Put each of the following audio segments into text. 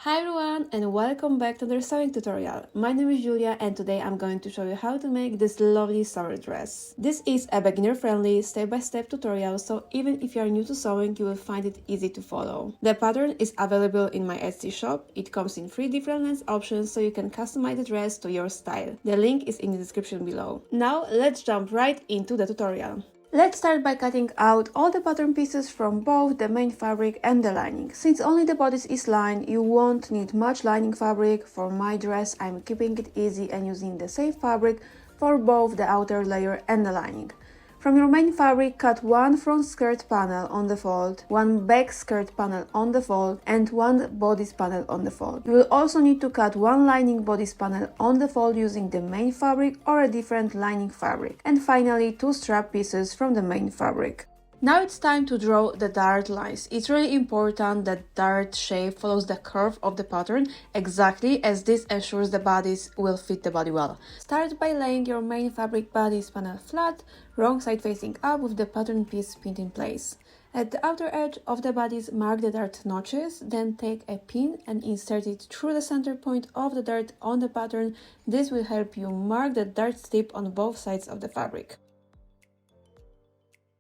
Hi everyone and welcome back to the sewing tutorial. My name is Julia and today I'm going to show you how to make this lovely summer dress. This is a beginner-friendly step-by-step tutorial, so even if you are new to sewing, you will find it easy to follow. The pattern is available in my Etsy shop. It comes in 3 different length options so you can customize the dress to your style. The link is in the description below. Now let's jump right into the tutorial. Let's start by cutting out all the pattern pieces from both the main fabric and the lining. Since only the bodice is lined, you won't need much lining fabric. For my dress, I'm keeping it easy and using the same fabric for both the outer layer and the lining. From your main fabric, cut one front skirt panel on the fold, one back skirt panel on the fold, and one bodice panel on the fold. You will also need to cut one lining bodice panel on the fold using the main fabric or a different lining fabric. And finally, 2 strap pieces from the main fabric. Now it's time to draw the dart lines. It's really important that dart shape follows the curve of the pattern exactly, as this ensures the bodice will fit the body well. Start by laying your main fabric bodice panel flat, wrong side facing up with the pattern piece pinned in place. At the outer edge of the bodice, mark the dart notches, then take a pin and insert it through the center point of the dart on the pattern. This will help you mark the dart tip on both sides of the fabric.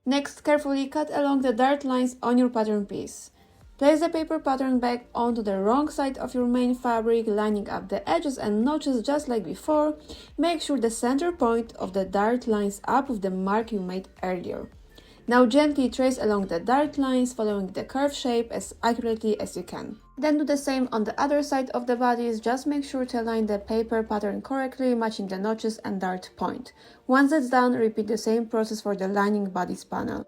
Next, carefully cut along the dart lines on your pattern piece. Place the paper pattern back onto the wrong side of your main fabric, lining up the edges and notches just like before. Make sure the center point of the dart lines up with the mark you made earlier. Now gently trace along the dart lines, following the curve shape as accurately as you can. Then do the same on the other side of the bodice. Just make sure to align the paper pattern correctly, matching the notches and dart point. Once that's done, repeat the same process for the lining bodice panel.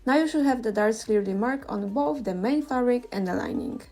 Now you should have the darts clearly marked on both the main fabric and the lining.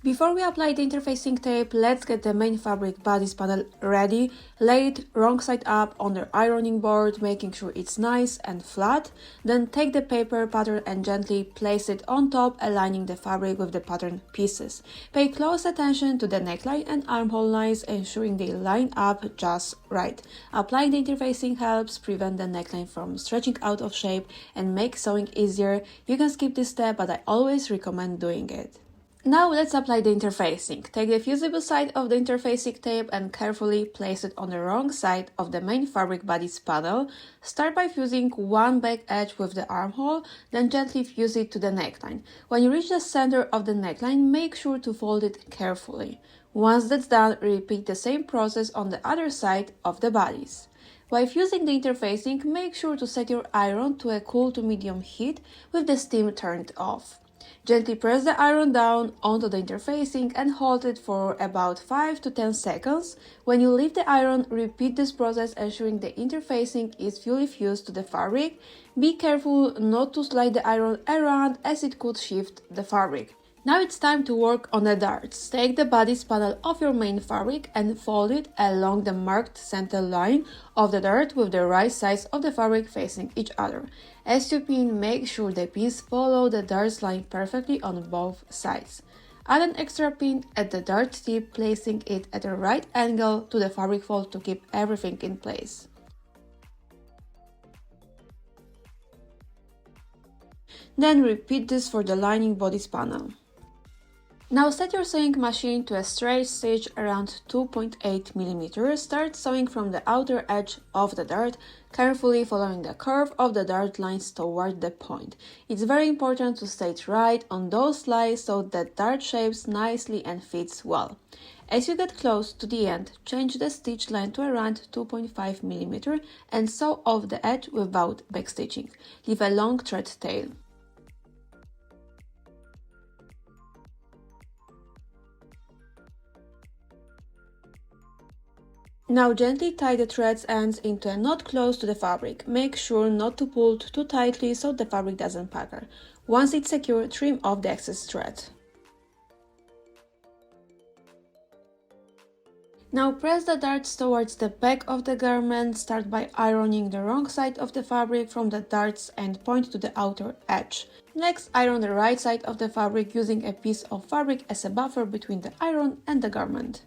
Before we apply the interfacing tape, let's get the main fabric bodice panel ready. Lay it wrong side up on the ironing board, making sure it's nice and flat. Then take the paper pattern and gently place it on top, aligning the fabric with the pattern pieces. Pay close attention to the neckline and armhole lines, ensuring they line up just right. Applying the interfacing helps prevent the neckline from stretching out of shape and make sewing easier. You can skip this step, but I always recommend doing it. Now let's apply the interfacing. Take the fusible side of the interfacing tape and carefully place it on the wrong side of the main fabric bodice panel. Start by fusing one back edge with the armhole, then gently fuse it to the neckline. When you reach the center of the neckline, make sure to fold it carefully. Once that's done, repeat the same process on the other side of the bodice. While fusing the interfacing, make sure to set your iron to a cool to medium heat with the steam turned off. Gently press the iron down onto the interfacing and hold it for about 5 to 10 seconds. When you leave the iron, repeat this process, ensuring the interfacing is fully fused to the fabric. Be careful not to slide the iron around, as it could shift the fabric. Now it's time to work on the darts. Take the bodice panel of your main fabric and fold it along the marked center line of the dart with the right sides of the fabric facing each other. As you pin, make sure the pins follow the darts line perfectly on both sides. Add an extra pin at the dart tip, placing it at a right angle to the fabric fold to keep everything in place. Then repeat this for the lining bodice panel. Now set your sewing machine to a straight stitch around 2.8 mm. Start sewing from the outer edge of the dart, carefully following the curve of the dart lines toward the point. It's very important to stitch right on those lines so that dart shapes nicely and fits well. As you get close to the end, change the stitch line to around 2.5 mm and sew off the edge without backstitching. Leave a long thread tail. Now gently tie the thread's ends into a knot close to the fabric. Make sure not to pull too tightly so the fabric doesn't pucker. Once it's secure, trim off the excess thread. Now press the darts towards the back of the garment. Start by ironing the wrong side of the fabric from the darts and point to the outer edge. Next, iron the right side of the fabric using a piece of fabric as a buffer between the iron and the garment.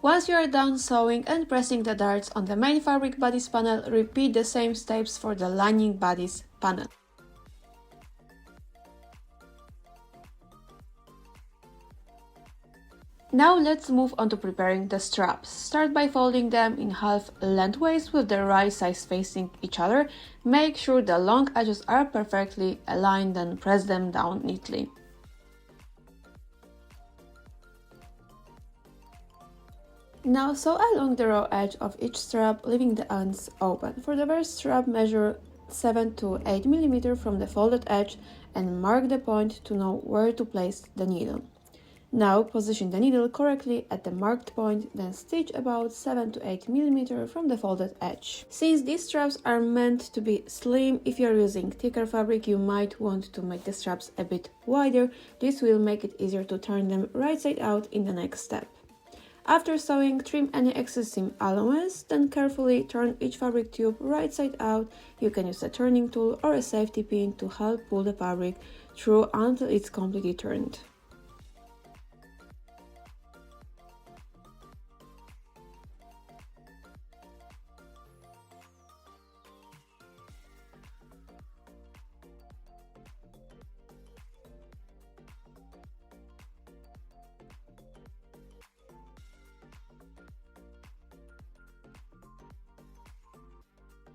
Once you are done sewing and pressing the darts on the main fabric bodice panel, repeat the same steps for the lining bodice panel. Now let's move on to preparing the straps. Start by folding them in half lengthways with the right sides facing each other. Make sure the long edges are perfectly aligned, then press them down neatly. Now sew along the raw edge of each strap, leaving the ends open. For the first strap, measure 7 to 8 mm from the folded edge and mark the point to know where to place the needle. Now position the needle correctly at the marked point, then stitch about 7 to 8 mm from the folded edge. Since these straps are meant to be slim, if you are using thicker fabric, you might want to make the straps a bit wider. This will make it easier to turn them right side out in the next step. After sewing, trim any excess seam allowance, then carefully turn each fabric tube right side out. You can use a turning tool or a safety pin to help pull the fabric through until it's completely turned.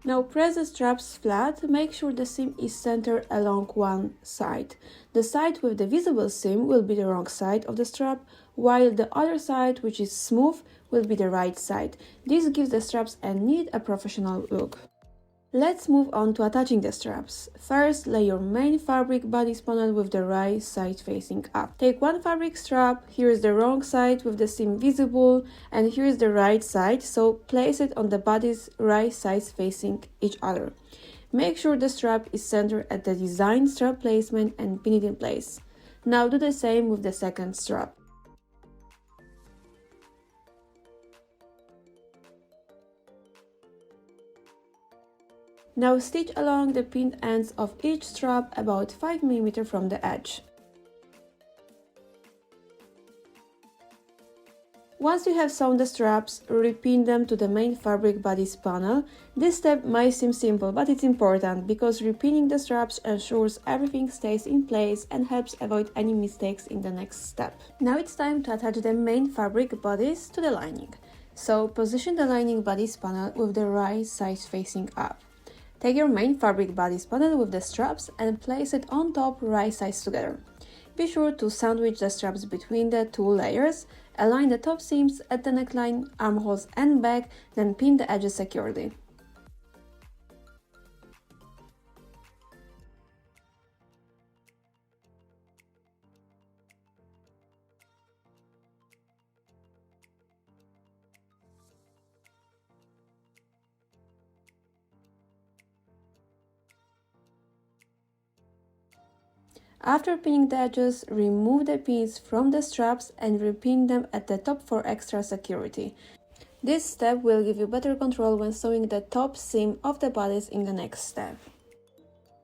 Now press the straps flat, make sure the seam is centered along one side. The side with the visible seam will be the wrong side of the strap, while the other side, which is smooth, will be the right side. This gives the straps a neat and professional look. Let's move on to attaching the straps. First, lay your main fabric bodice panel with the right side facing up. Take one fabric strap, here is the wrong side with the seam visible, and here is the right side, so place it on the bodice right sides facing each other. Make sure the strap is centered at the designed strap placement and pin it in place. Now do the same with the second strap. Now stitch along the pinned ends of each strap about 5 mm from the edge. Once you have sewn the straps, repin them to the main fabric bodice panel. This step might seem simple, but it's important because repinning the straps ensures everything stays in place and helps avoid any mistakes in the next step. Now it's time to attach the main fabric bodice to the lining. So position the lining bodice panel with the right side facing up. Take your main fabric bodice panel with the straps and place it on top right sides together. Be sure to sandwich the straps between the two layers, align the top seams at the neckline, armholes and back, then pin the edges securely. After pinning the edges, remove the pins from the straps and repin them at the top for extra security. This step will give you better control when sewing the top seam of the bodice in the next step.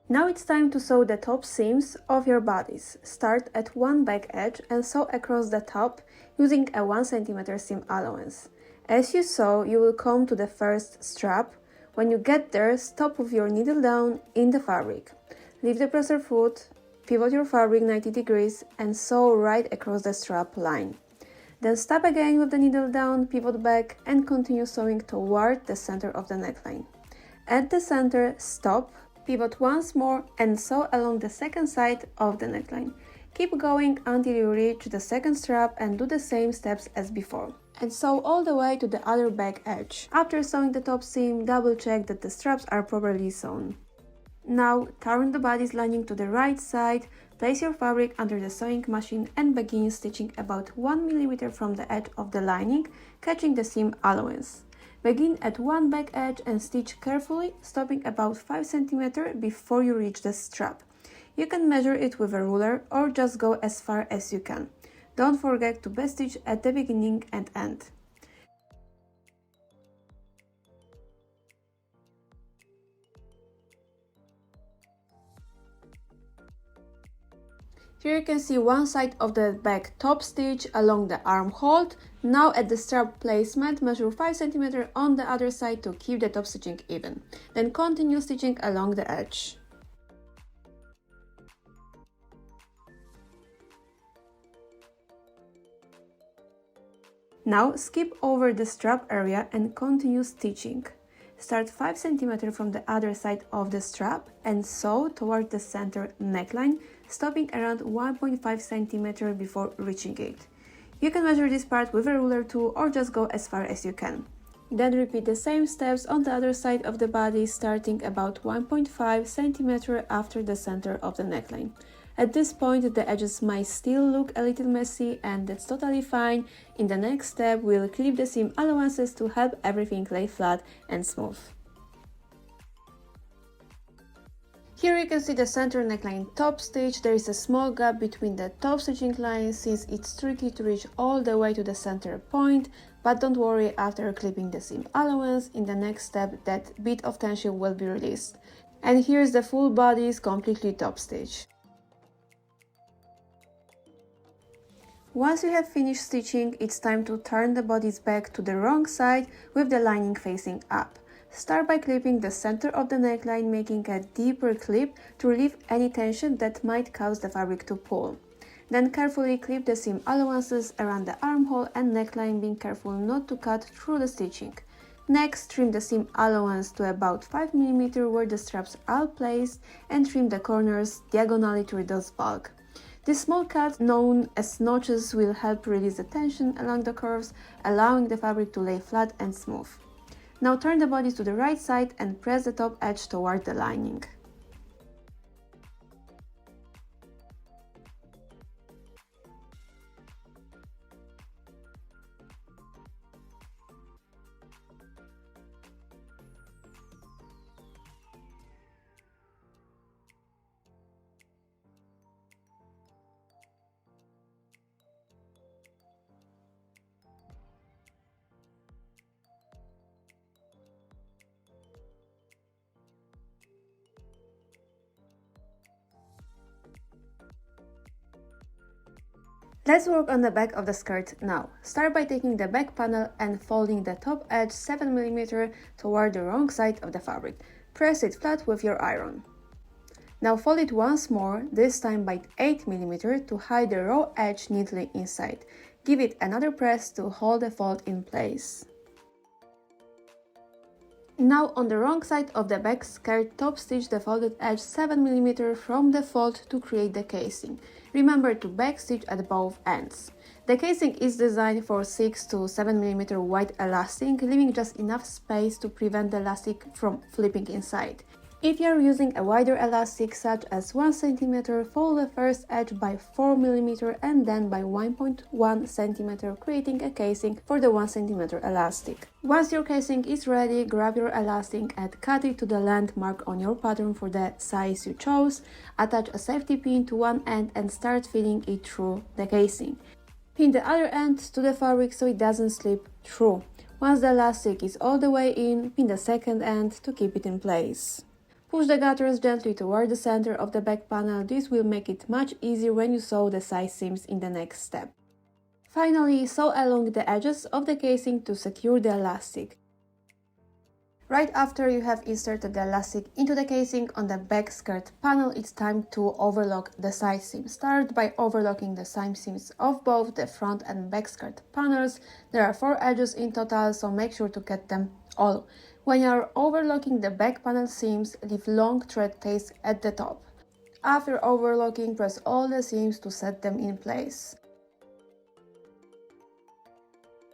Now it's time to sew the top seams of your bodice. Start at one back edge and sew across the top using a 1 cm seam allowance. As you sew, you will come to the first strap. When you get there, stop with your needle down in the fabric. Leave the presser foot, pivot your fabric 90 degrees and sew right across the strap line. Then stop again with the needle down, pivot back and continue sewing toward the center of the neckline. At the center, stop, pivot once more and sew along the second side of the neckline. Keep going until you reach the second strap and do the same steps as before. And sew all the way to the other back edge. After sewing the top seam, double check that the straps are properly sewn. Now turn the bodice lining to the right side, place your fabric under the sewing machine and begin stitching about 1 mm from the edge of the lining, catching the seam allowance. Begin at one back edge and stitch carefully, stopping about 5 cm before you reach the strap. You can measure it with a ruler or just go as far as you can. Don't forget to back stitch at the beginning and end. Here you can see one side of the back top stitch along the armhole. Now at the strap placement, measure 5 cm on the other side to keep the top stitching even. Then continue stitching along the edge. Now skip over the strap area and continue stitching. Start 5 cm from the other side of the strap and sew toward the center neckline, stopping around 1.5 cm before reaching it. You can measure this part with a ruler too, or just go as far as you can. Then repeat the same steps on the other side of the body, starting about 1.5 cm after the center of the neckline. At this point, the edges might still look a little messy, and that's totally fine. In the next step, we'll clip the seam allowances to help everything lay flat and smooth. Here you can see the center neckline top stitch. There is a small gap between the top stitching lines since it's tricky to reach all the way to the center point, but don't worry, after clipping the seam allowance, in the next step that bit of tension will be released. And here's the full bodice completely top stitch. Once you have finished stitching, it's time to turn the bodice back to the wrong side with the lining facing up. Start by clipping the center of the neckline, making a deeper clip to relieve any tension that might cause the fabric to pull. Then carefully clip the seam allowances around the armhole and neckline, being careful not to cut through the stitching. Next, trim the seam allowance to about 5 mm where the straps are placed and trim the corners diagonally to reduce bulk. This small cut, known as notches, will help release the tension along the curves, allowing the fabric to lay flat and smooth. Now turn the bodice to the right side and press the top edge toward the lining. Let's work on the back of the skirt now. Start by taking the back panel and folding the top edge 7 mm toward the wrong side of the fabric. Press it flat with your iron. Now fold it once more, this time by 8 mm to hide the raw edge neatly inside. Give it another press to hold the fold in place. Now on the wrong side of the back skirt, top stitch the folded edge 7 mm from the fold to create the casing. Remember to back stitch at both ends. The casing is designed for 6 to 7 mm wide elastic, leaving just enough space to prevent the elastic from flipping inside. If you are using a wider elastic such as 1 cm, fold the first edge by 4 mm and then by 1.1 cm, creating a casing for the 1 cm elastic. Once your casing is ready, grab your elastic and cut it to the length marked on your pattern for the size you chose. Attach a safety pin to one end and start feeding it through the casing. Pin the other end to the fabric so it doesn't slip through. Once the elastic is all the way in, pin the second end to keep it in place. Push the gathers gently toward the center of the back panel. This will make it much easier when you sew the side seams in the next step. Finally, sew along the edges of the casing to secure the elastic. Right after you have inserted the elastic into the casing on the back skirt panel, it's time to overlock the side seam. Start by overlocking the side seams of both the front and back skirt panels. There are 4 edges in total, so make sure to get them all. When you are overlocking the back panel seams, leave long thread tails at the top. After overlocking, press all the seams to set them in place.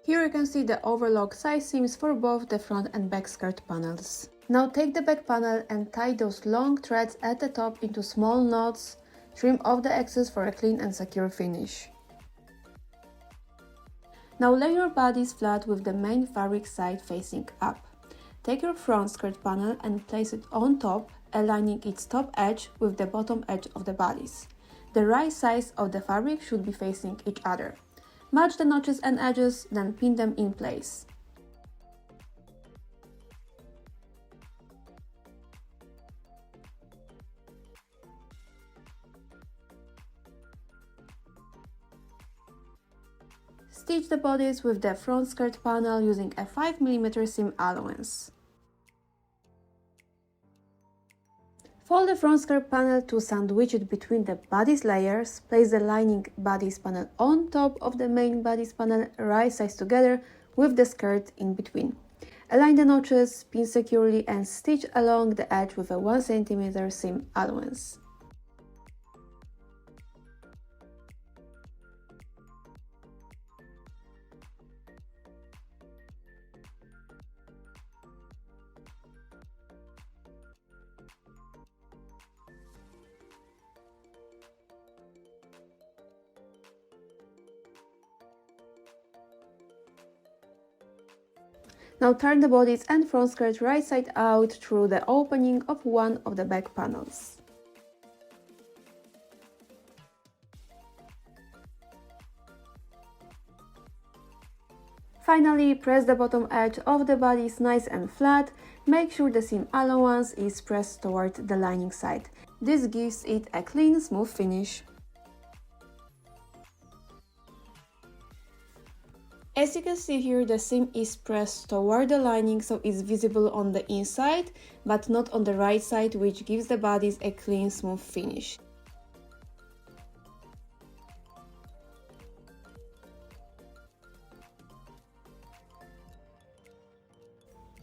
Here you can see the overlock side seams for both the front and back skirt panels. Now take the back panel and tie those long threads at the top into small knots. Trim off the excess for a clean and secure finish. Now lay your bodice flat with the main fabric side facing up. Take your front skirt panel and place it on top, aligning its top edge with the bottom edge of the bodice. The right sides of the fabric should be facing each other. Match the notches and edges, then pin them in place. Stitch the bodice with the front skirt panel using a 5 mm seam allowance. Fold the front skirt panel to sandwich it between the bodice layers. Place the lining bodice panel on top of the main bodice panel, right sides together with the skirt in between. Align the notches, pin securely and stitch along the edge with a 1 cm seam allowance. Now turn the bodice and front skirt right side out through the opening of one of the back panels. Finally, press the bottom edge of the bodice nice and flat. Make sure the seam allowance is pressed toward the lining side. This gives it a clean, smooth finish. As you can see here, the seam is pressed toward the lining, so it's visible on the inside, but not on the right side, which gives the bodice a clean, smooth finish.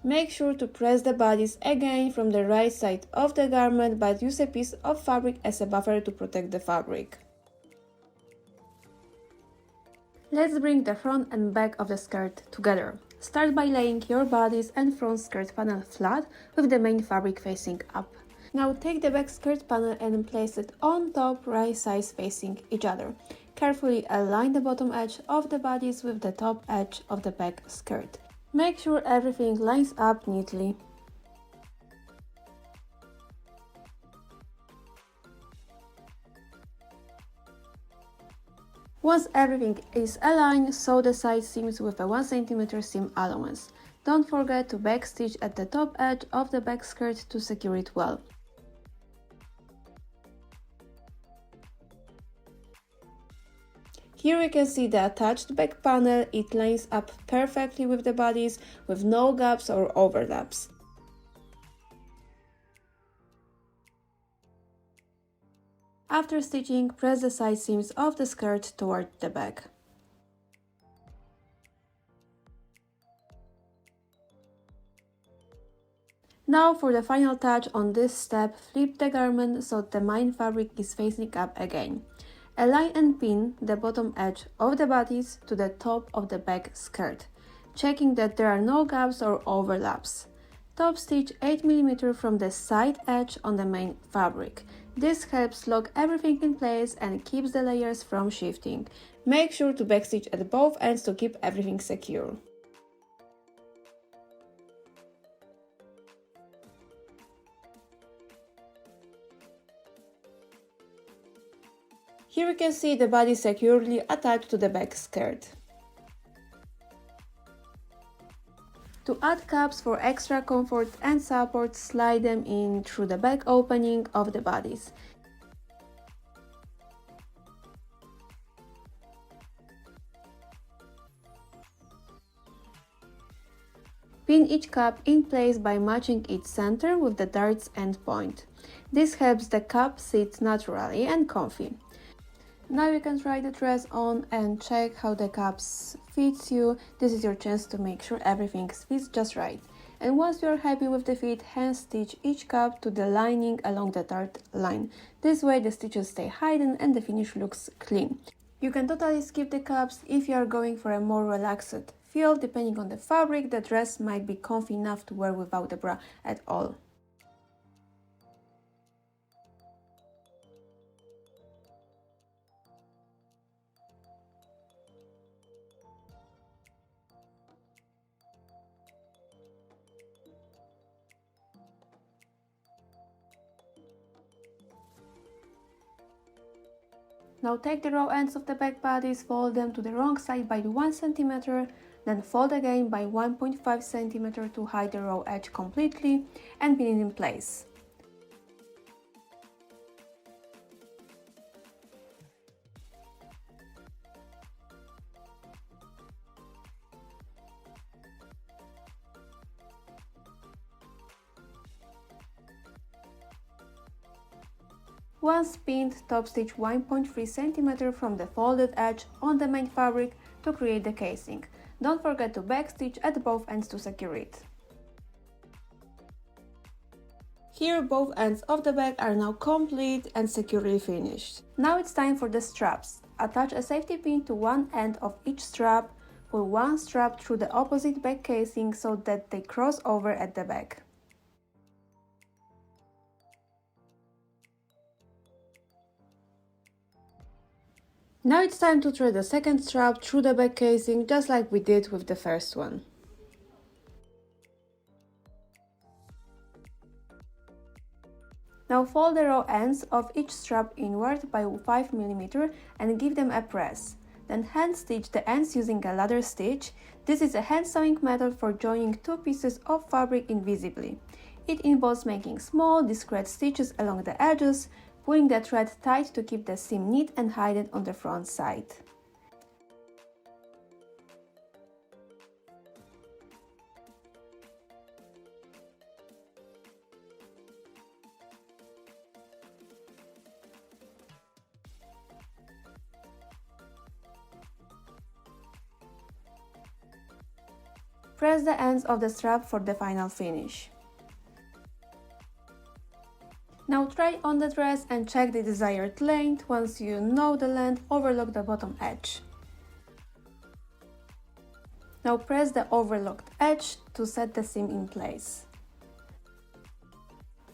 Make sure to press the bodice again from the right side of the garment, but use a piece of fabric as a buffer to protect the fabric. Let's bring the front and back of the skirt together. Start by laying your bodice and front skirt panel flat with the main fabric facing up. Now take the back skirt panel and place it on top, right sides facing each other. Carefully align the bottom edge of the bodice with the top edge of the back skirt. Make sure everything lines up neatly. Once everything is aligned, sew the side seams with a 1 cm seam allowance. Don't forget to backstitch at the top edge of the back skirt to secure it well. Here you can see the attached back panel. It lines up perfectly with the bodice, with no gaps or overlaps. After stitching, press the side seams of the skirt toward the back. Now for the final touch on this step, flip the garment so the main fabric is facing up again. Align and pin the bottom edge of the bodice to the top of the back skirt, checking that there are no gaps or overlaps. Top stitch 8 mm from the side edge on the main fabric. This helps lock everything in place and keeps the layers from shifting. Make sure to backstitch at both ends to keep everything secure. Here you can see the body securely attached to the back skirt. To add cups for extra comfort and support, slide them in through the back opening of the bodice. Pin each cup in place by matching its center with the dart's end point. This helps the cup sit naturally and comfy. Now you can try the dress on and check how the cups fits you. This is your chance to make sure everything fits just right. And once you are happy with the fit, hand stitch each cup to the lining along the dart line. This way the stitches stay hidden and the finish looks clean. You can totally skip the cups if you are going for a more relaxed feel. Depending on the fabric, the dress might be comfy enough to wear without the bra at all. Now take the raw ends of the back bodice, fold them to the wrong side by 1 cm, then fold again by 1.5 cm to hide the raw edge completely and pin it in place. Once pinned, top stitch 1.3 cm from the folded edge on the main fabric to create the casing. Don't forget to backstitch at both ends to secure it. Here both ends of the bag are now complete and securely finished. Now it's time for the straps. Attach a safety pin to one end of each strap. Pull one strap through the opposite back casing so that they cross over at the back. Now it's time to thread the second strap through the back casing just like we did with the first one. Now fold the raw ends of each strap inward by 5 mm and give them a press. Then hand stitch the ends using a ladder stitch. This is a hand sewing method for joining two pieces of fabric invisibly. It involves making small, discreet stitches along the edges, pulling the thread tight to keep the seam neat and hidden on the front side. Press the ends of the strap for the final finish. Now try on the dress and check the desired length. Once you know the length, overlock the bottom edge. Now press the overlocked edge to set the seam in place.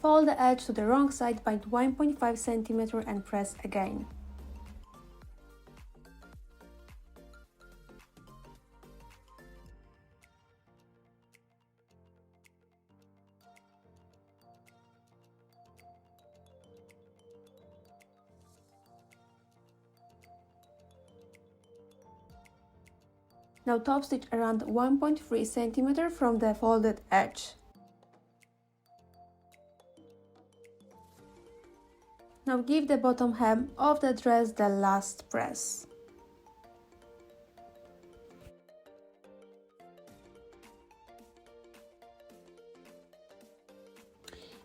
Fold the edge to the wrong side by 1.5 cm and press again. Now top stitch around 1.3 cm from the folded edge. Now give the bottom hem of the dress the last press.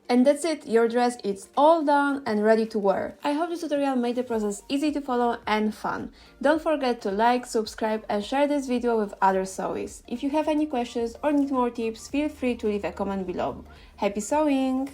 And that's it, your dress is all done and ready to wear. I hope this tutorial made the process easy to follow and fun. Don't forget to like, subscribe and share this video with other sewies. If you have any questions or need more tips, feel free to leave a comment below. Happy sewing!